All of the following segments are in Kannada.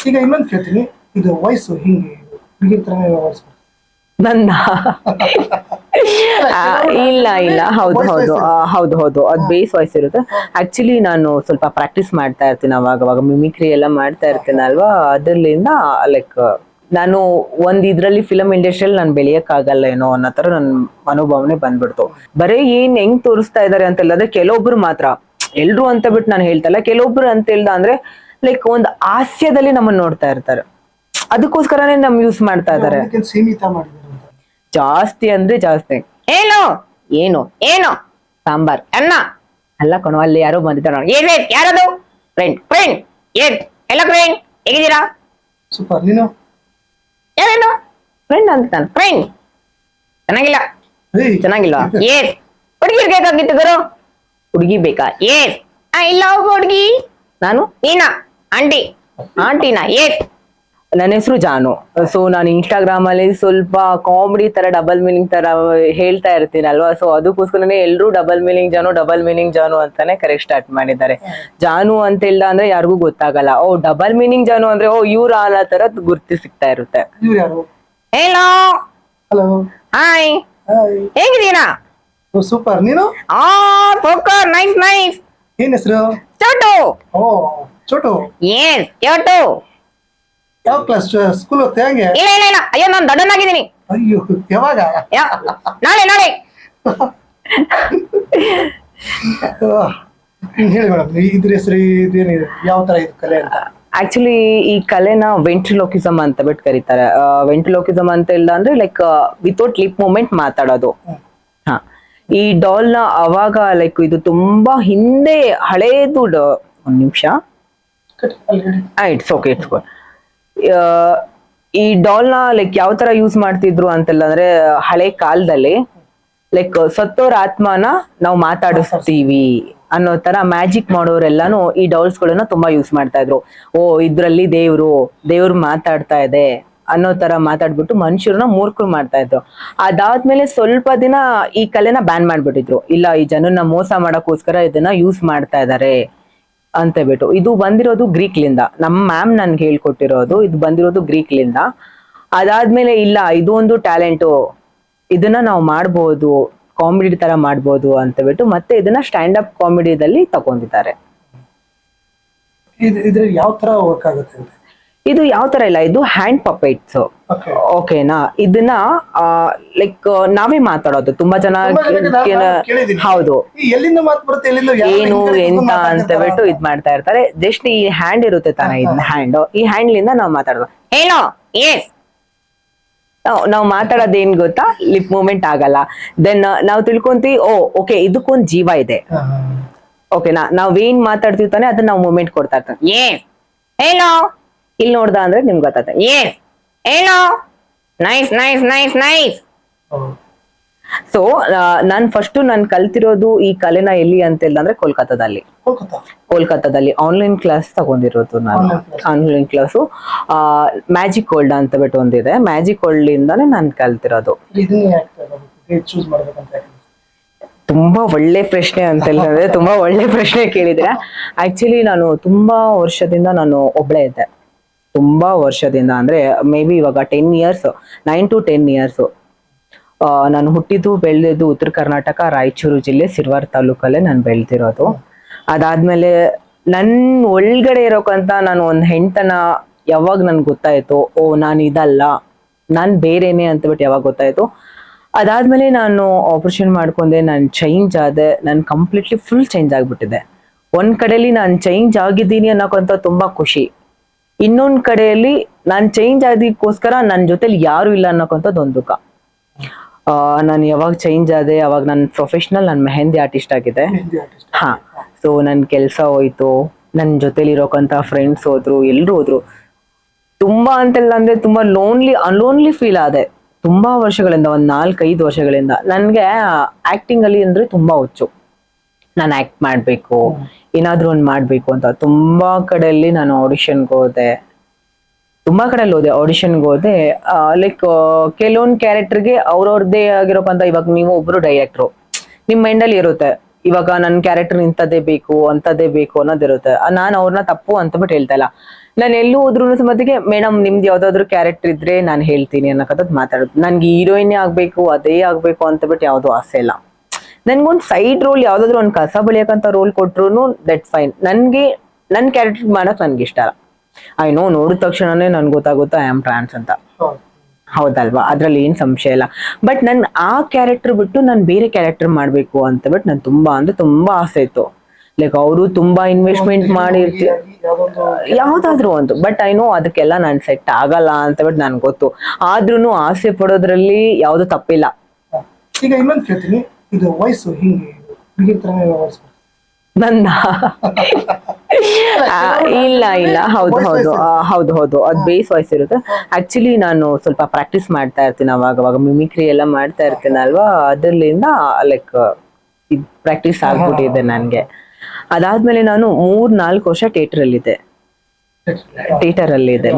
ಈಗ ಇನ್ನೊಂದು ಕೇಳ್ತೀನಿ, ಇದು ವಯಸ್ಸು ಹಿಂಗೆ ಹುಡುಗಿರ್ ತರನೇ ವಯಸ್ಸು ನನ್ನ ಇಲ್ಲ ಇಲ್ಲ ಹೌದು ಹೌದು ಹೌದು ಹೌದು ಅದ್ ಬೇಸ್ ವಾಯ್ಸ್ ಇರುತ್ತೆ. ಆಕ್ಚುಲಿ ನಾನು ಸ್ವಲ್ಪ ಪ್ರಾಕ್ಟೀಸ್ ಮಾಡ್ತಾ ಇರ್ತೀನಿ ಅವಾಗ ಮಿಮಿಕ್ರಿ ಎಲ್ಲ ಮಾಡ್ತಾ ಇರ್ತೀನಲ್ವಾ, ಅದರಿಂದ ಲೈಕ್ ನಾನು ಇದ್ರಲ್ಲಿ ಫಿಲಂ ಇಂಡಸ್ಟ್ರಿಯಲ್ಲಿ ನಾನು ಬೆಳೆಯಕ್ ಆಗಲ್ಲ ಏನೋ ಅನ್ನೋ ತರ ನನ್ ಮನೋಭಾವನೆ ಬಂದ್ಬಿಡ್ತು. ಬರೀ ಹೆಂಗ್ ತೋರಿಸ್ತಾ ಇದಾರೆ ಅಂತ ಹೇಳಿದ್ರೆ ಕೆಲವೊಬ್ರು ಮಾತ್ರ, ಎಲ್ರು ಅಂತ ಬಿಟ್ಟು ನಾನು ಹೇಳ್ತಲ್ಲ, ಕೆಲವೊಬ್ರು ಅಂತ ಹೇಳ್ದ ಅಂದ್ರೆ ಲೈಕ್ ಒಂದು ಹಾಸ್ಯದಲ್ಲಿ ನಮ್ಮನ್ನ ನೋಡ್ತಾ ಇರ್ತಾರೆ, ಅದಕ್ಕೋಸ್ಕರನೇ ಯೂಸ್ ಮಾಡ್ತಾ ಇದಾರೆ. ಸೀಮಿತ ಮಾಡಿದ್ದಾರೆ ಜಾಸ್ತಿ ಅಂದ್ರೆ ಜಾಸ್ತಿ. ಏನು ಏನು ಏನು ಸಾಂಬಾರ್ ಅನ್ನ ಅಲ್ಲ ಕಣೋ, ಅಲ್ಲಿ ಯಾರೋ ಬಂದಿದ್ದಾರೆ, ಯಾರದು ಫ್ರೆಂಡ್ ಫ್ರೆಂಡ್ ಎಲ್ಲ ಫ್ರೆಂಡ್ ಹೇಗಿದ್ದೀರಾ, ಸೂಪರ್. ನೀನು ಯಾರೇನು ಫ್ರೆಂಡ್ ಅಂತ ನಾನು ಫ್ರೆಂಡ್ ಚೆನ್ನಾಗಿಲ್ಲ ಚೆನ್ನಾಗಿಲ್ವಾ? ಏಸ್ ಹುಡುಗಿರ್ ಬೇಕಾಗಿತ್ತು ಗುರು, ಹುಡುಗಿ ಬೇಕಾ? ಏಸ್ ಇಲ್ಲ ಹೋಗು ಹುಡುಗಿ. ನಾನು ನೀನಾ ಆಂಟಿ ಆಂಟಿನಾ? ಏಸ್ ನನ್ನ ಹೆಸರು ಜಾನು. ಸೊ ನಾನು ಇನ್ಸ್ಟಾಗ್ರಾಮ್ ಅಲ್ಲಿ ಸ್ವಲ್ಪ ಕಾಮಿಡಿ ತರ ಡಬಲ್ ಮೀನಿಂಗ್ ತರ ಹೇಳ್ತಾ ಇರ್ತೀನಲ್ವಾ, ಸೊ ಅದಕ್ಕೋಸ್ಕರನೇ ಎಲ್ರು ಡಬಲ್ ಮೀನಿಂಗ್ ಜಾನು ಅಂತಾನೆ ಕರೆಕ್ಟ್ ಸ್ಟಾರ್ಟ್ ಮಾಡಿದ್ದಾರೆ. ಜಾನು ಅಂತ ಇಲ್ಲ ಅಂದ್ರೆ ಯಾರಿಗೂ ಗೊತ್ತಾಗಲ್ಲ, ಓ ಡಬಲ್ ಮೀನಿಂಗ್ ಜಾನು ಅಂದ್ರೆ ಓ ಇವ್ರ ಆ ತರ ಗುರ್ತಿ ಸಿಗ್ತಾ ಇರುತ್ತೆ. ಹೇಳೋ ಹಲೋ ಹಾಯ್ ಹೇಗಿದ್ದೀರಾ? ಸೂಪರ್. ನೀನು? Super nice nice. ಏನ್ ಹೆಸರು? ಚೋಟು. ಓ ಚೋಟು. ಎಸ್ ಚೋಟು. ಯಾವ ಕ್ಲಾಸ್? ಸ್ಕೂಲ್ ಹೋಗ್ತಾ ಹೆಂಗೆ? ಇಲ್ಲ ಇಲ್ಲ ಇಲ್ಲ, ಅಯ್ಯೋ ನಾನು ದೊಡ್ಡನಾಗಿದ್ದೀನಿ. ಅಯ್ಯೋ ಯಾವಾಗ? ನಾಳೆ ನಾಳೆ. ಹೇಳಿ ಮೇಡಮ್, ಇದ್ರ ಹೆಸರು ಇದೇನಿದೆ, ಯಾವ ತರ ಇದು ಕಲೆ ಅಂತ? ಆಕ್ಚುಲಿ ಈ ಕಲೆನ ವೆಂಟ್ರಿಲೋಕಿಸಮ್ ಅಂತ ಬಿಟ್ಟು ಕರೀತಾರೆ. ವೆಂಟ್ರಿಲೋಕಿಸಮ್ ಅಂತ ಇಲ್ಲ ಅಂದ್ರೆ ಲೈಕ್ ವಿತೌಟ್ ಲಿಪ್ ಮೂಮೆಂಟ್ ಮಾತಾಡೋದು. ಹಾ, ಈ ಡಾಲ್ ನ ಅವಾಗ ಲೈಕ್ ಇದು ತುಂಬಾ ಹಿಂದೆ ಹಳೇದು. ಒಂದ್ ನಿಮಿಷ, ಇಟ್ಸ್ ಓಕೆ ಇಟ್ಸ್ ಗುಡ್. ಈ ಡಾಲ್ ನ ಲೈಕ್ ಯಾವ ತರ ಯೂಸ್ ಮಾಡ್ತಿದ್ರು ಅಂತೆಲ್ಲ ಅಂದ್ರೆ ಹಳೆ ಕಾಲದಲ್ಲಿ ಲೈಕ್ ಸತ್ತೋರ ಆತ್ಮನ ನಾವು ಮಾತಾಡಿಸ್ತೀವಿ ಅನ್ನೋ ತರ ಮ್ಯಾಜಿಕ್ ಮಾಡೋರೆಲ್ಲಾನು ಈ ಡಾಲ್ಸ್ ಗಳನ್ನ ತುಂಬಾ ಯೂಸ್ ಮಾಡ್ತಾ ಇದ್ರು. ಓ ಇದ್ರಲ್ಲಿ ದೇವ್ರು ಮಾತಾಡ್ತಾ ಇದೆ ಅನ್ನೋ ತರ ಮಾತಾಡ್ಬಿಟ್ಟು ಮನುಷ್ಯರನ್ನ ಮೂರ್ಖರು ಮಾಡ್ತಾ ಇದ್ರು. ಅದಾದ್ಮೇಲೆ ಸ್ವಲ್ಪ ದಿನ ಈ ಕಲೆನ ಬ್ಯಾನ್ ಮಾಡ್ಬಿಟ್ಟಿದ್ರು. ಇಲ್ಲ, ಈ ಜನನ್ನ ಮೋಸ ಮಾಡಕ್ಕೋಸ್ಕರ ಇದನ್ನ ಯೂಸ್ ಮಾಡ್ತಾ ಇದಾರೆ ಅಂತ ಬಿಟ್ಟು. ಇದು ಬಂದಿರೋದು ಗ್ರೀಕ್ಲಿಂದ, ನಮ್ಮ ಮ್ಯಾಮ್ ನನ್ಗೆ ಹೇಳ್ಕೊಟ್ಟಿರೋದು. ಇದು ಬಂದಿರೋದು ಗ್ರೀಕ್ಲಿಂದ. ಅದಾದ್ಮೇಲೆ ಇಲ್ಲ, ಇದು ಒಂದು ಟ್ಯಾಲೆಂಟು, ಇದನ್ನ ನಾವು ಮಾಡ್ಬೋದು, ಕಾಮಿಡಿ ತರ ಮಾಡ್ಬೋದು ಅಂತ ಬಿಟ್ಟು ಮತ್ತೆ ಇದನ್ನ ಸ್ಟ್ಯಾಂಡ್ ಅಪ್ ಕಾಮಿಡಿದಲ್ಲಿ ತಗೊಂಡಿದ್ದಾರೆ. ಇದ್ರಲ್ಲಿ ಯಾವ ತರ ವರ್ಕ್ ಆಗುತ್ತೆ ಅಂತ? ಇದು ಯಾವ ತರ ಇಲ್ಲ, ಇದು ಹ್ಯಾಂಡ್ ಪಪೆಟ್ಸ್. ಓಕೆನಾ? ಇದನ್ನ ಲೈಕ್ ನಾವೇ ಮಾತಾಡೋದು. ತುಂಬಾ ಜನ ಹೌದು ಏನು ಎಂತ ಅಂತ ಬಿಟ್ಟು ಇದ್ ಮಾಡ್ತಾ ಇರ್ತಾರೆ. ಜಸ್ಟ್ ಈ ಹ್ಯಾಂಡ್ ಇರುತ್ತೆ ತಾನೆ, ಇದನ್ನ ಹ್ಯಾಂಡ್, ಈ ಹ್ಯಾಂಡ್ ಲಿಂದ ನಾವು ಮಾತಾಡೋದು. ಏನೋ ಎಸ್ ನಾವು ಮಾತಾಡೋದು ಏನ್ ಗೊತ್ತಾ, ಲಿಪ್ ಮೂವ್ಮೆಂಟ್ ಆಗಲ್ಲ. ದೆನ್ ನಾವು ತಿಳ್ಕೊಂತೀವಿ, ಓ ಓಕೆ ಇದಕ್ಕೊಂದ್ ಜೀವ ಇದೆ. ಓಕೆನಾ? ನಾವೇನ್ ಮಾತಾಡ್ತೀವಿ ತಾನೆ ಅದನ್ನ ನಾವು ಮೂವ್ಮೆಂಟ್ ಕೊಡ್ತಾ ಇರ್ತೀವಿ. ಏನ್ ಏನೋ ಇಲ್ಲಿ ನೋಡ್ದ ಅಂದ್ರೆ ನಿಮ್ಗೆ ಗೊತ್ತಾಗ್ತದೆ. ಏನ್ ಏನೋ nice nice nice nice. So ನಾನು ಕಲ್ತಿರೋದು ಈ ಕಲೆನ ಎಲ್ಲಿ ಅಂತ ಅಂದ್ರೆ ಕೋಲ್ಕತ್ತಾದಲ್ಲಿ ಆನ್ಲೈನ್ ಕ್ಲಾಸ್ ತಗೊಂಡಿರೋದು ನಾನು. ಆನ್ಲೈನ್ ಕ್ಲಾಸು ಮ್ಯಾಜಿಕ್ ವರ್ಲ್ಡ್ ಅಂತ ಬಿಟ್ಟು ಒಂದಿದೆ, ಮ್ಯಾಜಿಕ್ ವರ್ಲ್ಡ್ ಇಂದಾನೆ ನಾನು ಕಲ್ತಿರೋದು. ತುಂಬಾ ಒಳ್ಳೆ ಪ್ರಶ್ನೆ ಅಂತ ಹೇಳಿದ್ರೆ ತುಂಬಾ ಒಳ್ಳೆ ಪ್ರಶ್ನೆ ಕೇಳಿದ್ರೆ. ಆಕ್ಚುಲಿ ನಾನು ತುಂಬಾ ವರ್ಷದಿಂದ ನಾನು ಒಬ್ಳೆ ಇದ್ದೆ. ತುಂಬಾ ವರ್ಷದಿಂದ ಅಂದ್ರೆ ಮೇ ಬಿ ಇವಾಗ 9 to 10 years. ನಾನು ಹುಟ್ಟಿದ್ದು ಬೆಳೆದಿದ್ದು ಉತ್ತರ ಕರ್ನಾಟಕ, ರಾಯಚೂರು ಜಿಲ್ಲೆ, ಸಿರ್ವಾರ್ ತಾಲೂಕಲ್ಲೇ ನಾನು ಬೆಳೆದಿರೋದು. ಅದಾದ್ಮೇಲೆ ನನ್ ಒಳಗಡೆ ಇರೋಕಂತ ನಾನು ಒಂದ್ ಹೆಣ್ತನ ಯಾವಾಗ ನನ್ಗೆ ಗೊತ್ತಾಯ್ತು, ಓ ನಾನು ಇದಲ್ಲ, ನಾನ್ ಬೇರೆನೆ ಅಂತ ಬಿಟ್ಟು ಯಾವಾಗ ಗೊತ್ತಾಯ್ತು, ಅದಾದ್ಮೇಲೆ ನಾನು ಆಪರೇಷನ್ ಮಾಡ್ಕೊಂಡೆ, ನಾನು ಚೇಂಜ್ ಆದೆ. ನಾನು ಕಂಪ್ಲೀಟ್ಲಿ ಫುಲ್ ಚೇಂಜ್ ಆಗ್ಬಿಟ್ಟಿದೆ. ಒಂದ್ ಕಡೆಯಲ್ಲಿ ನಾನು ಚೇಂಜ್ ಆಗಿದ್ದೀನಿ ಅನ್ನೋಕಂತ ತುಂಬಾ ಖುಷಿ, ಇನ್ನೊಂದ್ ಕಡೆಯಲ್ಲಿ ನಾನ್ ಚೇಂಜ್ ಆಗೋದಕ್ಕೋಸ್ಕರ ನನ್ನ ಜೊತೆಲಿ ಯಾರು ಇಲ್ಲ ಅನ್ನೋಕಂತದ್ದು ಒಂದು ದುಃಖ. ನಾನು ಯಾವಾಗ ಚೇಂಜ್ ಆದೆ ಅವಾಗ ನನ್ನ ಪ್ರೊಫೆಷನಲ್, ನಾನು ಮೆಹಂದಿ ಆರ್ಟಿಸ್ಟ್ ಆಗಿದೆ. ಹಾ, ಸೊ ನನ್ ಕೆಲ್ಸ ಹೋಯ್ತು, ನನ್ ಜೊತೆಲಿ ಇರೋಕಂತ ಫ್ರೆಂಡ್ಸ್ ಹೋದ್ರು, ಎಲ್ರು ಹೋದ್ರು. ತುಂಬಾ ಅಂತೆಲ್ಲ ಅಂದ್ರೆ ತುಂಬಾ ಅನ್ಲೋನ್ಲಿ ಫೀಲ್ ಆದೆ ತುಂಬಾ ವರ್ಷಗಳಿಂದ. ಒಂದ್ 4-5 ವರ್ಷಗಳಿಂದ ನನ್ಗೆ ಆಕ್ಟಿಂಗ್ ಅಲ್ಲಿ ಅಂದ್ರೆ ತುಂಬಾ ಹುಚ್ಚು. ನಾನು ಆಕ್ಟ್ ಮಾಡ್ಬೇಕು, ಏನಾದ್ರೂ ಒಂದ್ ಮಾಡ್ಬೇಕು ಅಂತ ತುಂಬಾ ಕಡೆಯಲ್ಲಿ ನಾನು ಆಡಿಷನ್ಗೆ ಹೋದೆ. ಲೈಕ್ ಕೆಲವೊಂದ್ ಕ್ಯಾರೆಕ್ಟರ್ಗೆ ಅವ್ರವ್ರದ್ದೇ ಆಗಿರೋಕಂತ, ಇವಾಗ ನೀವು ಒಬ್ರು ಡೈರೆಕ್ಟ್ರು, ನಿಮ್ ಮೈಂಡ್ ಅಲ್ಲಿ ಇರುತ್ತೆ ಇವಾಗ ನನ್ ಕ್ಯಾರೆಕ್ಟರ್ ಇಂಥದ್ದೇ ಬೇಕು ಅಂತದೇ ಬೇಕು ಅನ್ನೋದಿರುತ್ತೆ. ನಾನು ಅವ್ರನ್ನ ತಪ್ಪು ಅಂತ ಬಿಟ್ಟು ಹೇಳ್ತಾ ಇಲ್ಲ. ನಾನು ಎಲ್ಲೂ ಹೋದ್ರು ಸಮೇತಿಗೆ ಮೇಡಮ್ ನಿಮ್ದು ಯಾವ್ದಾದ್ರು ಕ್ಯಾರೆಕ್ಟರ್ ಇದ್ರೆ ನಾನು ಹೇಳ್ತೀನಿ ಅನ್ನಕತ್ತದ್ ಮಾತಾಡೋದು. ನನ್ಗೆ ಹೀರೋಯಿನ್ ಆಗ್ಬೇಕು ಅದೇ ಆಗ್ಬೇಕು ಅಂತ ಬಿಟ್ಟು ಯಾವ್ದು ಆಸೆ ಇಲ್ಲ. ನನ್ಗೊಂದ್ ಸೈಡ್ ರೋಲ್ ಯಾವ್ದಾದ್ರು ಒಂದ್ ಕಸ ಬಳಿಯಕಂತ ರೋಲ್ ಕೊಟ್ರು ದಟ್ ಫೈನ್. ನನ್ಗೆ ನನ್ ಕ್ಯಾರೆಕ್ಟರ್ ಮಾಡಕ್ ನನ್ಗೆ ಇಷ್ಟ ಇಲ್ಲ. ಐ ನೋ, ನೋಡಿದ ತಕ್ಷಣನೇ ನನ್ಗೆ ಗೊತ್ತಾಗುತ್ತೆ ಐ ಆಮ್ ಟ್ರಾನ್ಸ್ ಅಂತ. ಹೌದಲ್ವಾ, ಅದ್ರಲ್ಲಿ ಏನ್ ಸಂಶಯ ಇಲ್ಲ. ಬಟ್ ನನ್ ಆ ಕ್ಯಾರೆಕ್ಟರ್ ಬಿಟ್ಟು ನಾನು ಬೇರೆ ಕ್ಯಾರೆಕ್ಟರ್ ಮಾಡ್ಬೇಕು ಅಂತ ಬಿಟ್ಟು ನನ್ ತುಂಬಾ ಅಂದ್ರೆ ತುಂಬಾ ಆಸೆ ಇತ್ತು. ಲೈಕ್ ಅವರು ತುಂಬಾ ಇನ್ವೆಸ್ಟ್ಮೆಂಟ್ ಮಾಡಿರ್ತೀವಿ ಯಾವ್ದಾದ್ರು ಒಂದು. ಬಟ್ ಐ ನೋ ಅದಕ್ಕೆಲ್ಲ ನಾನ್ ಸೆಟ್ ಆಗಲ್ಲ ಅಂತ ಬಿಟ್ಟು ನನ್ಗೆ ಗೊತ್ತು. ಆದ್ರೂನು ಆಸೆ ಪಡೋದ್ರಲ್ಲಿ ಯಾವ್ದು ತಪ್ಪಿಲ್ಲ. ಈಗ ಇನ್ನೊಂದು ಕೇಳ್ತೀನಿ, ಇದು ವಯಸ್ಸು ಹಿಂಗೆ ಹುಡುಗಿರ್ ತರನೇ ವಯಸ್ಸು ನಂದ ಇಲ್ಲ ಇಲ್ಲ, ಹೌದು ಅದ್ ಬೇಸ್ ವಾಯ್ಸ್ ಇರುತ್ತೆ. ಆಕ್ಚುಲಿ ನಾನು ಸ್ವಲ್ಪ ಪ್ರಾಕ್ಟೀಸ್ ಮಾಡ್ತಾ ಇರ್ತೀನಿ ಅವಾಗ ಮಿಮಿಕ್ರಿ ಎಲ್ಲ ಮಾಡ್ತಾ ಇರ್ತೀನಲ್ವಾ, ಅದ್ರಲ್ಲಿಂದ ಲೈಕ್ ಇದ್ ಪ್ರಾಕ್ಟೀಸ್ ಆಗ್ಬಿಟ್ಟಿದೆ ನನ್ಗೆ. ಅದಾದ್ಮೇಲೆ ನಾನು 3-4 ವರ್ಷ ಥಿಯೇಟರ್ ಅಲ್ಲಿ ಇದೆ.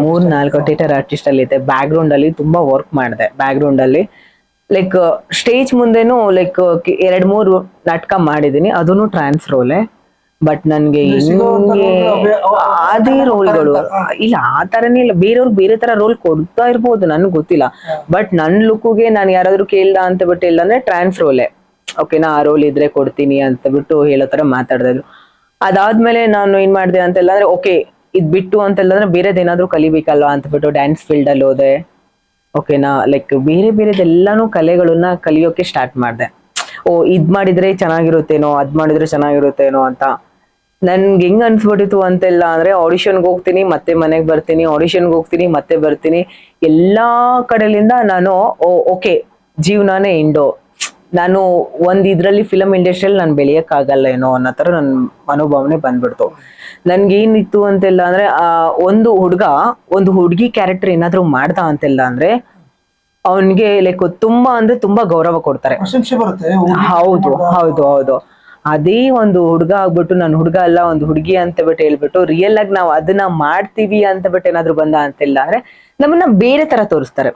3-4 ಥಿಯೇಟರ್ ಆರ್ಟಿಸ್ಟ್ ಅಲ್ಲಿ ಇದೆ. ಬ್ಯಾಕ್ ಗ್ರೌಂಡ್ ಅಲ್ಲಿ ತುಂಬಾ ವರ್ಕ್ ಮಾಡಿದೆ. ಬ್ಯಾಕ್ ಗ್ರೌಂಡ್ ಅಲ್ಲಿ ಲೈಕ್ ಸ್ಟೇಜ್ ಮುಂದೆನು ಲೈಕ್ 2-3 ನಾಟಕ ಮಾಡಿದೀನಿ, ಅದನ್ನು ಟ್ರಾನ್ಸ್ ರೋಲೆ. ಬಟ್ ನನ್ಗೆ ಹಿಂಗೆ ಅದೇ ರೋಲ್ಗಳು ಇಲ್ಲ, ಆ ತರನೇ ಇಲ್ಲ. ಬೇರೆಯವ್ರು ಬೇರೆ ತರ ರೋಲ್ ಕೊಡ್ತಾ ಇರ್ಬೋದು, ನನ್ಗೆ ಗೊತ್ತಿಲ್ಲ. ಬಟ್ ನನ್ ಲುಕ್ಗೆ ನಾನು ಯಾರಾದ್ರೂ ಕೇಳ್ದ ಅಂತ ಬಿಟ್ಟು ಇಲ್ಲ ಅಂದ್ರೆ ಟ್ರಾನ್ಸ್ ರೋಲೆ, ಓಕೆನಾ, ಆ ರೋಲ್ ಇದ್ರೆ ಕೊಡ್ತೀನಿ ಅಂತ ಬಿಟ್ಟು ಹೇಳೋ ತರ ಮಾತಾಡ್ತಾ ಇದ್ರು. ಅದಾದ್ಮೇಲೆ ನಾನು ಏನ್ ಮಾಡಿದೆ ಅಂತೆಲ್ಲ ಅಂದ್ರೆ ಓಕೆ ಇದ್ ಬಿಟ್ಟು ಅಂತೆಲ್ಲ ಬೇರೆದೇನಾದ್ರೂ ಕಲಿಬೇಕಲ್ವಾ ಅಂತ ಬಿಟ್ಟು ಡ್ಯಾನ್ಸ್ ಫೀಲ್ಡ್ ಅಲ್ಲಿ ಹೋದೆ. ಓಕೆನಾ, ಲೈಕ್ ಬೇರೆದೆಲ್ಲಾನು ಕಲೆಗಳನ್ನ ಕಲಿಯೋಕೆ ಸ್ಟಾರ್ಟ್ ಮಾಡಿದೆ. ಇದ್ ಮಾಡಿದ್ರೆ ಚೆನ್ನಾಗಿರುತ್ತೇನೋ, ಅದ್ ಮಾಡಿದ್ರೆ ಚೆನ್ನಾಗಿರುತ್ತೇನೋ ಅಂತ ನನ್ಗೆ ಹೆಂಗ್ ಅನ್ಸ್ಬಿಟ್ಟಿತ್ತು ಅಂತೆಲ್ಲ ಅಂದ್ರೆ ಆಡಿಷನ್ಗೆ ಹೋಗ್ತೀನಿ ಮತ್ತೆ ಮನೆಗ್ ಬರ್ತೀನಿ, ಆಡಿಷನ್ಗೆ ಹೋಗ್ತೀನಿ ಮತ್ತೆ ಬರ್ತೀನಿ. ಎಲ್ಲಾ ಕಡೆಲಿಂದ ನಾನು ಓಕೆ ಜೀವನಾನೇ ಇಂಡೋ, ನಾನು ಒಂದ್ ಇದ್ರಲ್ಲಿ ಫಿಲಂ ಇಂಡಸ್ಟ್ರಿಯಲ್ಲಿ ನಾನು ಬೆಳೆಯಕ್ ಆಗಲ್ಲ ಏನೋ ಅನ್ನೋ ತರ ನನ್ ಮನೋಭಾವನೆ ಬಂದ್ಬಿಡ್ತು. ನನ್ಗೇನಿತ್ತು ಅಂತೆಲ್ಲ ಅಂದ್ರೆ ಒಂದು ಹುಡುಗಿ ಕ್ಯಾರೆಕ್ಟರ್ ಏನಾದ್ರು ಮಾಡ್ದ ಅಂತೆಲ್ಲ ಅಂದ್ರೆ ಅವನ್ಗೆ ಲೈಕ್ ತುಂಬಾ ಅಂದ್ರೆ ತುಂಬಾ ಗೌರವ ಕೊಡ್ತಾರೆ. ಹೌದು. ಅದೇ ಒಂದು ಹುಡುಗ ಆಗ್ಬಿಟ್ಟು ನಾನು ಹುಡುಗ ಅಲ್ಲ ಒಂದು ಹುಡುಗಿ ಅಂತ ಬಿಟ್ಟು ಹೇಳ್ಬಿಟ್ಟು ರಿಯಲ್ ಆಗಿ ನಾವು ಅದನ್ನ ಮಾಡ್ತೀವಿ ಅಂತ ಬಿಟ್ಟು ಏನಾದ್ರು ಬಂದ ಅಂತೆಲ್ಲ ಅಂದ್ರೆ ನಮ್ಮನ್ನ ಬೇರೆ ತರ ತೋರಿಸ್ತಾರೆ.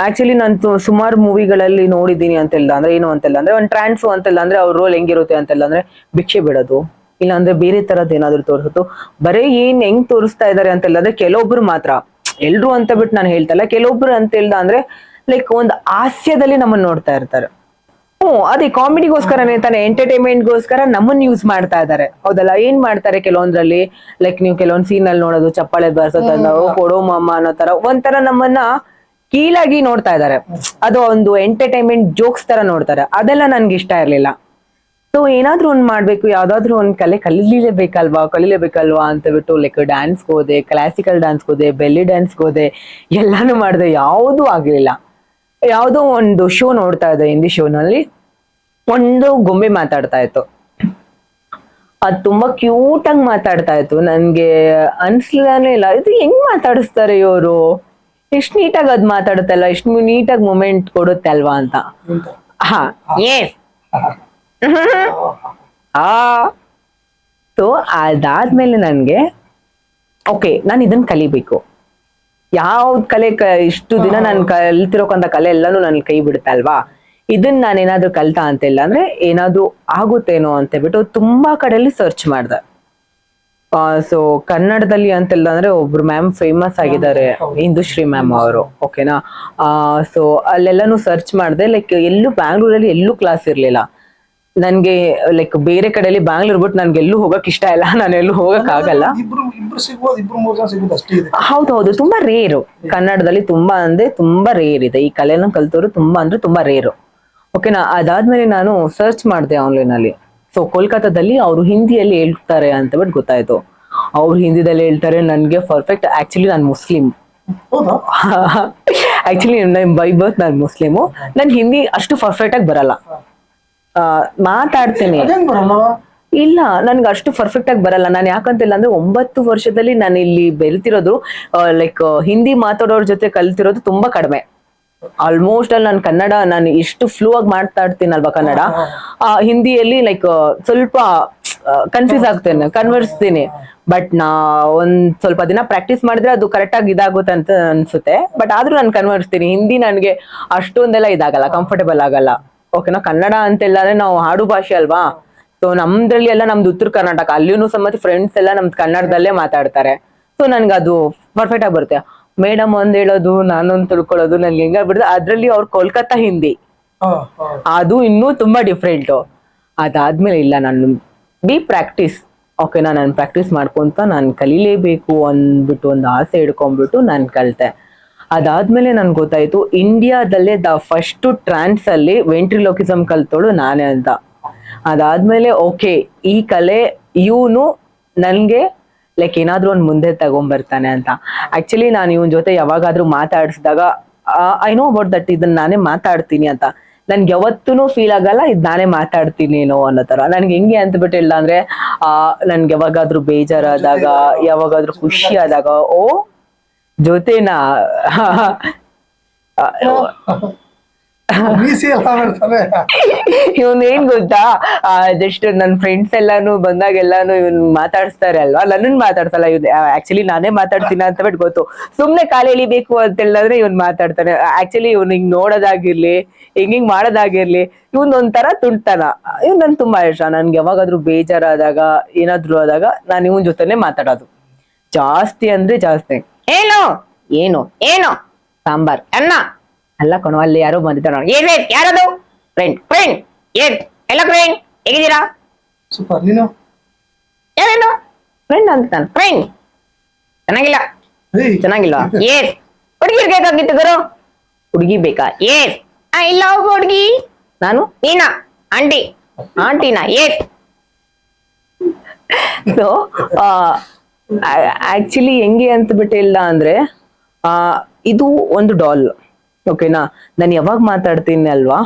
ಆಕ್ಚುಲಿ ನಾನು ಸುಮಾರು ಮೂವಿಗಳಲ್ಲಿ ನೋಡಿದೀನಿ ಅಂತೆಲ್ಲ ಅಂದ್ರೆ ಏನು ಅಂತೆಲ್ಲ ಅಂದ್ರೆ ಒಂದು ಟ್ರಾನ್ಸ್ ಅಂತೆಲ್ಲ ಅಂದ್ರೆ ಅವ್ರ ರೋಲ್ ಹೆಂಗಿರುತ್ತೆ ಅಂತೆಲ್ಲ ಅಂದ್ರೆ ಭಿಕ್ಷೆ ಬಿಡೋದು, ಇಲ್ಲ ಅಂದ್ರೆ ಬೇರೆ ತರದ್ ಏನಾದ್ರು ತೋರಿಸೋದು. ಬರೀ ಹೆಂಗ್ ತೋರಿಸ್ತಾ ಇದಾರೆ ಅಂತೆಲ್ಲ ಅಂದ್ರೆ ಕೆಲವೊಬ್ರು ಮಾತ್ರ, ಎಲ್ರು ಅಂತ ಬಿಟ್ಟು ನಾನು ಹೇಳ್ತಾ ಇಲ್ಲ, ಕೆಲವೊಬ್ರು ಅಂತ ಹೇಳ್ದ ಅಂದ್ರೆ ಲೈಕ್ ಒಂದು ಹಾಸ್ಯದಲ್ಲಿ ನಮ್ಮನ್ನ ನೋಡ್ತಾ ಇರ್ತಾರೆ. ಅದೇ ಕಾಮಿಡಿಗೋಸ್ಕರನೇ ತಾನೆ, ಎಂಟರ್ಟೈನ್ಮೆಂಟ್ಗೋಸ್ಕರ ನಮ್ಮನ್ನ ಯೂಸ್ ಮಾಡ್ತಾ ಇದಾರೆ. ಹೌದಲ್ಲ, ಏನ್ ಮಾಡ್ತಾರೆ ಕೆಲವೊಂದ್ರಲ್ಲಿ ಲೈಕ್ ನೀವು ಕೆಲವೊಂದ್ ಸೀನ್ ಅಲ್ಲಿ ನೋಡೋದು ಚಪ್ಪಾಳೆ ಬರ್ಸೋದನ್ನ ಕೊಡೋ ಮಾಮ ಅನ್ನೋ ತರ ಒಂಥರ ನಮ್ಮನ್ನ ಕೀಳಾಗಿ ನೋಡ್ತಾ ಇದಾರೆ. ಅದು ಒಂದು ಎಂಟರ್ಟೈನ್ಮೆಂಟ್ ಜೋಕ್ಸ್ ತರ ನೋಡ್ತಾರೆ. ಅದೆಲ್ಲ ನನ್ಗೆ ಇಷ್ಟ ಇರ್ಲಿಲ್ಲ. ಸೊ ಏನಾದ್ರೂ ಒಂದ್ ಮಾಡ್ಬೇಕು, ಯಾವ್ದಾದ್ರು ಒಂದ್ ಕಲೆ ಕಲಿಲೇಬೇಕಲ್ವಾ ಅಂತ ಬಿಟ್ಟು ಲೈಕ್ ಡ್ಯಾನ್ಸ್ಗೆ ಹೋದೆ, ಕ್ಲಾಸಿಕಲ್ ಡ್ಯಾನ್ಸ್ಗೆ ಹೋದೆ, ಬೆಲ್ಲಿ ಡ್ಯಾನ್ಸ್ಗೆ ಹೋದೆ, ಎಲ್ಲಾನು ಮಾಡಿದೆ, ಯಾವ್ದೂ ಆಗ್ಲಿಲ್ಲ. ಯಾವ್ದೋ ಒಂದು ಶೋ ನೋಡ್ತಾ ಇದ್ದೆ, ಹಿಂದಿ ಶೋನಲ್ಲಿ ಒಂದು ಗೊಂಬೆ ಮಾತಾಡ್ತಾ ಇತ್ತು. ಅದ್ ತುಂಬಾ ಕ್ಯೂಟ್ ಆಗಿ ಮಾತಾಡ್ತಾ ಇತ್ತು. ನನ್ಗೆ ಅನ್ಸ್ಲಾನೇ ಇಲ್ಲ, ಇದು ಹೆಂಗ್ ಮಾತಾಡಿಸ್ತಾರೆ ಇವರು, ಎಷ್ಟ್ ನೀಟಾಗಿ ಅದ್ ಮಾತಾಡುತ್ತಲ್ಲ, ಎಷ್ಟು ನೀಟಾಗಿ ಮೂಮೆಂಟ್ ಕೊಡುತ್ತೆ ಅಲ್ವಾ ಅಂತ. ಸೊ ಅದಾದ್ಮೇಲೆ ನನ್ಗೆ ಓಕೆ ನಾನು ಇದನ್ನ ಕಲಿಬೇಕು. ಯಾವ್ದ್ ಕಲೆ ಇಷ್ಟು ದಿನ ನಾನು ಕಲ್ತಿರೋಕಂತ ಕಲೆ ಎಲ್ಲಾನು ನನ್ ಕೈ ಬಿಡುತ್ತೆ ಅಲ್ವಾ, ಇದನ್ನ ನಾನು ಏನಾದ್ರು ಕಲ್ತಾ ಅಂತಿಲ್ಲ ಅಂದ್ರೆ ಏನಾದ್ರು ಆಗುತ್ತೇನೋ ಅಂತ ಬಿಟ್ಟು ತುಂಬಾ ಕಡೆಯಲ್ಲಿ ಸರ್ಚ್ ಮಾಡ್ದೆ. ಸೊ ಕನ್ನಡದಲ್ಲಿ ಅಂತೆಲ್ಲ ಅಂದ್ರೆ ಒಬ್ರು ಮ್ಯಾಮ್ ಫೇಮಸ್ ಆಗಿದ್ದಾರೆ, ಇಂದುಶ್ರೀ ಮ್ಯಾಮ್ ಅವರು, ಓಕೆನಾ. ಸೊ ಅಲ್ಲೆಲ್ಲಾನು ಸರ್ಚ್ ಮಾಡಿದೆ. ಲೈಕ್ ಎಲ್ಲೂ ಬ್ಯಾಂಗ್ಳೂರಲ್ಲಿ ಎಲ್ಲೂ ಕ್ಲಾಸ್ ಇರ್ಲಿಲ್ಲ ನನ್ಗೆ. ಲೈಕ್ ಬೇರೆ ಕಡೆಯಲ್ಲಿ ಬ್ಯಾಂಗ್ಳೂರ್ ಬಿಟ್ಟು ನನ್ಗೆ ಎಲ್ಲೂ ಹೋಗಕ್ ಇಷ್ಟ ಇಲ್ಲ, ನಾನು ಎಲ್ಲೂ ಹೋಗಕ್ ಆಗಲ್ಲ. ಹೌದೌದು, ತುಂಬಾ ರೇರು ಕನ್ನಡದಲ್ಲಿ, ತುಂಬಾ ಅಂದ್ರೆ ತುಂಬಾ ರೇರ್ ಇದೆ ಈ ಕಲೆನ ಕಲ್ತವ್ರು, ತುಂಬಾ ಅಂದ್ರೆ ತುಂಬಾ ರೇರು, ಓಕೆನಾ. ಅದಾದ್ಮೇಲೆ ನಾನು ಸರ್ಚ್ ಮಾಡಿದೆ ಆನ್ಲೈನ್ ಅಲ್ಲಿ. ಸೊ ಕೋಲ್ಕತ್ತಾದಲ್ಲಿ ಅವರು ಹಿಂದಿಯಲ್ಲಿ ಹೇಳ್ತಾರೆ ಅಂತ ಬಿಟ್ಟು ಗೊತ್ತಾಯ್ತು. ಅವ್ರು ಹಿಂದಿದಲ್ಲಿ ಹೇಳ್ತಾರೆ, ನನ್ಗೆ ಪರ್ಫೆಕ್ಟ್. ಆಕ್ಚುಲಿ ನಾನು ಮುಸ್ಲಿಂ, ಆಕ್ಚುಲಿ ಬೈ ಬರ್ತ್ ನಾನು ಮುಸ್ಲಿಮು. ನನ್ ಹಿಂದಿ ಅಷ್ಟು ಪರ್ಫೆಕ್ಟ್ ಆಗಿ ಬರಲ್ಲ, ಮಾತಾಡ್ತೀನಿ ಇಲ್ಲ, ನನ್ಗೆ ಅಷ್ಟು ಪರ್ಫೆಕ್ಟ್ ಆಗಿ ಬರಲ್ಲ. ನಾನು ಯಾಕಂತಿಲ್ಲ ಅಂದ್ರೆ 9 ವರ್ಷದಲ್ಲಿ ನಾನು ಇಲ್ಲಿ ಬೆಳ್ತಿರೋದು, ಲೈಕ್ ಹಿಂದಿ ಮಾತಾಡೋರ್ ಜೊತೆ ಕಲ್ತಿರೋದು ತುಂಬಾ ಕಡಿಮೆ. ಆಲ್ಮೋಸ್ಟ್ ಅಲ್ಲಿ ನಾನು ಕನ್ನಡ ನಾನು ಎಷ್ಟು ಫ್ಲೂ ಆಗಿ ಮಾತಾಡ್ತೀನಲ್ವಾ ಕನ್ನಡ, ಹಿಂದಿಯಲ್ಲಿ ಲೈಕ್ ಸ್ವಲ್ಪ ಕನ್ಫ್ಯೂಸ್ ಆಗ್ತೇನೆ, ಕನ್ವರ್ಸ್ತೀನಿ. ಬಟ್ ನಾ ಒಂದ್ ಸ್ವಲ್ಪ ದಿನ ಪ್ರಾಕ್ಟೀಸ್ ಮಾಡಿದ್ರೆ ಅದು ಕರೆಕ್ಟ್ ಆಗಿ ಇದಾಗುತ್ತೆ ಅಂತ ಅನ್ಸುತ್ತೆ. ಬಟ್ ಆದ್ರೂ ನಾನು ಕನ್ವರ್ಸ್ತೀನಿ. ಹಿಂದಿ ನನ್ಗೆ ಅಷ್ಟೊಂದೆಲ್ಲ ಇದಾಗಲ್ಲ, ಕಂಫರ್ಟೇಬಲ್ ಆಗಲ್ಲ, ಓಕೆನಾ. ಕನ್ನಡ ಅಂತೆಲ್ಲ ಅಂದ್ರೆ ನಾವು ಆಡು ಭಾಷೆ ಅಲ್ವಾ. ಸೊ ನಮ್ದ್ರಲ್ಲಿ ಎಲ್ಲ ನಮ್ದು ಉತ್ತರ ಕರ್ನಾಟಕ, ಅಲ್ಲಿನೂ ಸಮೇತ ಫ್ರೆಂಡ್ಸ್ ಎಲ್ಲ ನಮ್ದು ಕನ್ನಡದಲ್ಲೇ ಮಾತಾಡ್ತಾರೆ. ಸೊ ನನ್ಗೆ ಅದು ಪರ್ಫೆಕ್ಟ್ ಆಗಿ ಬರುತ್ತೆ. ಮೇಡಮ್ ಒಂದ್ ಹೇಳೋದು ನಾನೊಂದ್ ತಿಳ್ಕೊಳ್ಳೋದು ನನ್ಗೆ ಹೆಂಗಾಗ್ಬಿಡುತ್ತೆ. ಅದ್ರಲ್ಲಿ ಅವ್ರು ಕೋಲ್ಕತ್ತಾ ಹಿಂದಿ, ಹಾ ಹಾ ಅದು ಇನ್ನೂ ತುಂಬಾ ಡಿಫ್ರೆಂಟ್. ಅದಾದ್ಮೇಲೆ ಇಲ್ಲ, ನಾನು ಬಿ ಪ್ರಾಕ್ಟೀಸ್, ಓಕೆನಾ, ನಾನು ಪ್ರಾಕ್ಟೀಸ್ ಮಾಡ್ಕೊಂತ ನಾನು ಕಲೀಲೇಬೇಕು ಅಂದ್ಬಿಟ್ಟು ಒಂದು ಆಸೆ ಹಿಡ್ಕೊಂಡ್ಬಿಟ್ಟು ನಾನು ಕಲಿತೆ. ಅದಾದ್ಮೇಲೆ ನನ್ಗೆ ಗೊತ್ತಾಯ್ತು ಇಂಡಿಯಾದಲ್ಲೇ ಫಸ್ಟ್ ಟ್ರಾನ್ಸ್ ಅಲ್ಲಿ ವೆಂಟ್ರಿಲೋಕಿಸಮ್ ಕಲ್ತೋಳು ನಾನೇ ಅಂತ. ಅದಾದ್ಮೇಲೆ ಓಕೆ, ಈ ಕಲೆ ಇವನು ನನ್ಗೆ ಲೈಕ್ ಏನಾದ್ರೂ ಒಂದು ಮುಂದೆ ತಗೊಂಡ್ಬರ್ತಾನೆ ಅಂತ. ಆಕ್ಚುಲಿ ನಾನು ಇವನ್ ಜೊತೆ ಯಾವಾಗಾದ್ರೂ ಮಾತಾಡಿಸಿದಾಗ ಐ ನೋ ಅಬೌಟ್ ದಟ್, ಇದನ್ನ ನಾನೇ ಮಾತಾಡ್ತೀನಿ ಅಂತ ನನ್ಗೆ ಯಾವತ್ತೂ ಫೀಲ್ ಆಗಲ್ಲ ಇದ್ ನಾನೇ ಮಾತಾಡ್ತೀನಿ ಏನೋ ಅನ್ನೋ ತರ. ನನ್ಗೆ ಹೆಂಗೆ ಅಂತ ಬಿಟ್ಟು ಇಲ್ಲ ಅಂದ್ರೆ ನನ್ಗೆ ಯಾವಾಗಾದ್ರೂ ಬೇಜಾರಾದಾಗ, ಯಾವಾಗಾದ್ರೂ ಖುಷಿ ಆದಾಗ, ಓ ಜೊತೆನಾ ಮೀಸಿ ಎಲ್ಲ ಮಾಡ್ತಾರೆ. ಇವನ್ ಏನ್ ಗೊತ್ತಾ, ಜಸ್ಟ್ ನನ್ ಫ್ರೆಂಡ್ಸ್ ಎಲ್ಲಾನು ಬಂದಾಗೆಲ್ಲಾನು ಇವನ್ ಮಾತಾಡಿಸ್ತಾರೆ ಅಲ್ವಾ, ನನ್ನನ್ ಮಾತಾಡ್ಸಲ್ಲ ಇವ್ನು. ಆಕ್ಚುಲಿ ನಾನೇ ಮಾತಾಡ್ತೀನಿ ಅಂತ ಬಿಟ್ಟು ಗೊತ್ತು. ಸುಮ್ನೆ ಕಾಲು ಎಳಿಬೇಕು ಅಂತ ಹೇಳಿದ್ರೆ ಇವನ್ ಮಾತಾಡ್ತಾನೆ. ಆಕ್ಚುಲಿ ಇವ್ನ ಹಿಂಗ್ ನೋಡೋದಾಗಿರ್ಲಿ, ಹಿಂಗ್ ಮಾಡೋದಾಗಿರ್ಲಿ, ಇವನ್ ಒಂಥರ ತುಂಡ್ತನ. ಇವ್ ನನ್ ತುಂಬಾ ಇಷ್ಟ. ನನ್ಗೆ ಯಾವಾಗಾದ್ರೂ ಬೇಜಾರಾದಾಗ, ಏನಾದ್ರು ಆದಾಗ ನಾನು ಇವನ್ ಜೊತೆನೆ ಮಾತಾಡೋದು ಜಾಸ್ತಿ ಅಂದ್ರೆ ಜಾಸ್ತಿ. ಏನು ಏನು ಏನು ಸಾಂಬಾರ್ ಅನ್ನ ಅಲ್ಲ ಕಣೋ, ಅಲ್ಲಿ ಯಾರೋ ಬಂದಿದ್ದಾರ. ಯಾರದು? ಫ್ರೆಂಡ್ ಫ್ರೆಂಡ್ ಏನ್ ಎಲ್ಲ ಫ್ರೆಂಡ್ ಹೇಗಿದ್ದೀರಾ? ಸೂಪರ್. ನೀನು ಯಾರೇನು ಫ್ರೆಂಡ್ ಅಂತ? ನಾನು ಫ್ರೆಂಡ್ ಚೆನ್ನಾಗಿಲ್ಲ. ಏಯ್, ಚೆನ್ನಾಗಿಲ್ವಾ? ಏಸ್ ಹುಡುಗಿರ್ ಬೇಕಾಗಿತ್ತು ಗುರು. ಹುಡುಗಿ ಬೇಕಾ? ಏಸ್ ಇಲ್ಲ ಹೋಗು ಹುಡುಗಿ. ನಾನು ನೀನಾ? ಆಂಟಿ ಆಂಟಿನಾ? ಏಸ್. ಸೊ ಆಕ್ಚುಲಿ ಹೆಂಗೆ ಅಂತ ಬಿಟ್ಟು ಇಲ್ಲ ಅಂದ್ರೆ ಇದು ಒಂದು ಡಾಲ್, ಓಕೆನಾ. ನಾನು ಯಾವಾಗ ಮಾತಾಡ್ತೀನಿ ಅಲ್ವಾ,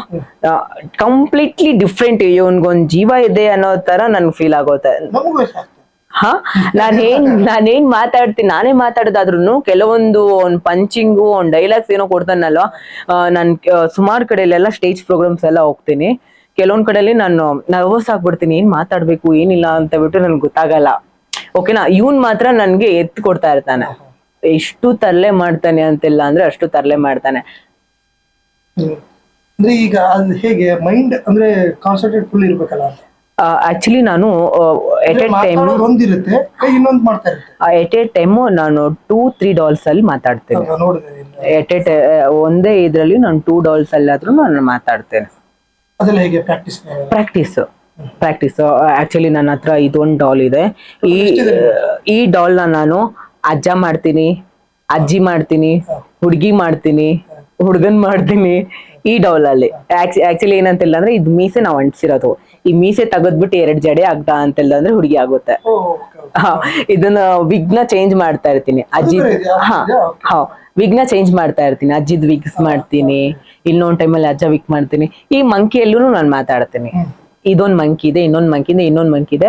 ಕಂಪ್ಲೀಟ್ಲಿ ಡಿಫ್ರೆಂಟ್. ಇವನ್ಗೊಂದ್ ಜೀವ ಇದೆ ಅನ್ನೋ ತರ ನನ್ಗೆ ಫೀಲ್ ಆಗುತ್ತೆ. ನಮಗೂ ಇಷ್ಟ. ಹಾ, ನಾನೇನ್ ಮಾತಾಡ್ತೀನಿ, ನಾನೇ ಮಾತಾಡೋದಾದ್ರೂ ಕೆಲವೊಂದು ಒಂದ್ ಪಂಚಿಂಗು, ಒಂದ್ ಡೈಲಾಗ್ಸ್ ಏನೋ ಕೊಡ್ತಾನಲ್ವಾ. ನಾನ್ ಸುಮಾರು ಕಡೆಯಲ್ಲೆಲ್ಲ ಸ್ಟೇಜ್ ಪ್ರೋಗ್ರಾಮ್ಸ್ ಎಲ್ಲ ಹೋಗ್ತೀನಿ. ಕೆಲವೊಂದ್ ಕಡೆಯಲ್ಲಿ ನಾನು ನರ್ವಸ್ ಆಗ್ಬಿಡ್ತೀನಿ, ಏನ್ ಮಾತಾಡ್ಬೇಕು ಏನಿಲ್ಲ ಅಂತ ಬಿಟ್ಟು ನನ್ಗೆ ಗೊತ್ತಾಗಲ್ಲ, ಓಕೆನಾ. ಇವನ್ ಮಾತ್ರ ನನ್ಗೆ ಎತ್ತು ಕೊಡ್ತಾ ಇರ್ತಾನೆ. ಎಷ್ಟು ತರಲೆ ಮಾಡ್ತಾನೆ ಅಂತಿಲ್ಲ ಅಂದ್ರೆ ಅಷ್ಟು ತರಲೆ ಮಾಡ್ತಾನೆ. ಅಂದ್ರೆ ಈಗ ಅದು ಹೇಗೆ ಮೈಂಡ್ ಅಂದ್ರೆ ಕಾನ್ಸಂಟ್ರೇಟ್ ಫುಲ್ ಇರ್ಬೇಕಲ್ಲ ಅಂತ. ಆಕ್ಚುಲಿ ನಾನು ಎಟ್ ಎ ಟೈಮ್ ಒಂದಿರುತ್ತೆ, ಕೈ ಇನ್ನೊಂದು ಮಾಡ್ತಾ ಇರುತ್ತೆ. ಎಟ್ ಎ ಟೈಮ್ ನಾನು 2-3 ಡಾಲ್ಸ್ ಅಲ್ಲಿ ಮಾತಾಡ್ತೇನೆ. ನೋಡಿದೆ. ಒಂದೇ ಇದ್ರಲ್ಲಿ ನಾನು 2 ಡಾಲ್ಸ್ ಅಲ್ಲಿ ಆದ್ರೂ ನಾನು ಮಾತಾಡ್ತೇನೆ. ಅದೆಲ್ಲ ಹೇಗೆ ಪ್ರಾಕ್ಟೀಸ್? ಪ್ರಾಕ್ಟೀಸ್ ಆಕ್ಚುಲಿ ನನ್ನ ಹತ್ರ ಇದೊಂದು ಡಾಲ್ ಇದೆ. ಈ ಡಾಲ್ ನಾನು ಅಜ್ಜ ಮಾಡ್ತೀನಿ, ಅಜ್ಜಿ ಮಾಡ್ತೀನಿ, ಹುಡುಗಿ ಮಾಡ್ತೀನಿ, ಹುಡುಗನ್ ಮಾಡ್ತೀನಿ ಈ ಡೌಲ್ ಅಲ್ಲಿ. ಆಕ್ಚುಲಿ ಏನಂತಿಲ್ಲ ಅಂದ್ರೆ ಇದು ಮೀಸೆ ನಾವು ಅಂಟಿಸಿರೋದು. ಈ ಮೀಸೆ ತೆಗೆದ್ಬಿಟ್ಟು 2 ಜಡೆ ಆಗ್ದ ಅಂತಿಲ್ಲ ಅಂದ್ರೆ ಹುಡುಗಿ ಆಗುತ್ತೆ. ಇದನ್ನ ವಿಗ್ನ ಚೇಂಜ್ ಮಾಡ್ತಾ ಇರ್ತೀನಿ. ಅಜ್ಜಿ ವಿಗ್ನ ಚೇಂಜ್ ಮಾಡ್ತಾ ಇರ್ತೀನಿ. ಅಜ್ಜಿದ್ ವಿಗ್ಸ್ ಮಾಡ್ತೀನಿ, ಇನ್ನೊಂದ್ ಟೈಮಲ್ಲಿ ಅಜ್ಜ ವಿಗ್ ಮಾಡ್ತೀನಿ. ಈ ಮಂಕಿಯಲ್ಲೂ ನಾನು ಮಾತಾಡ್ತೀನಿ. ಇದೊಂದ್ ಮಂಕಿ ಇದೆ, ಇನ್ನೊಂದ್ ಮಂಕಿ ಇದೆ, ಇನ್ನೊಂದ್ ಮಂಕಿ ಇದೆ.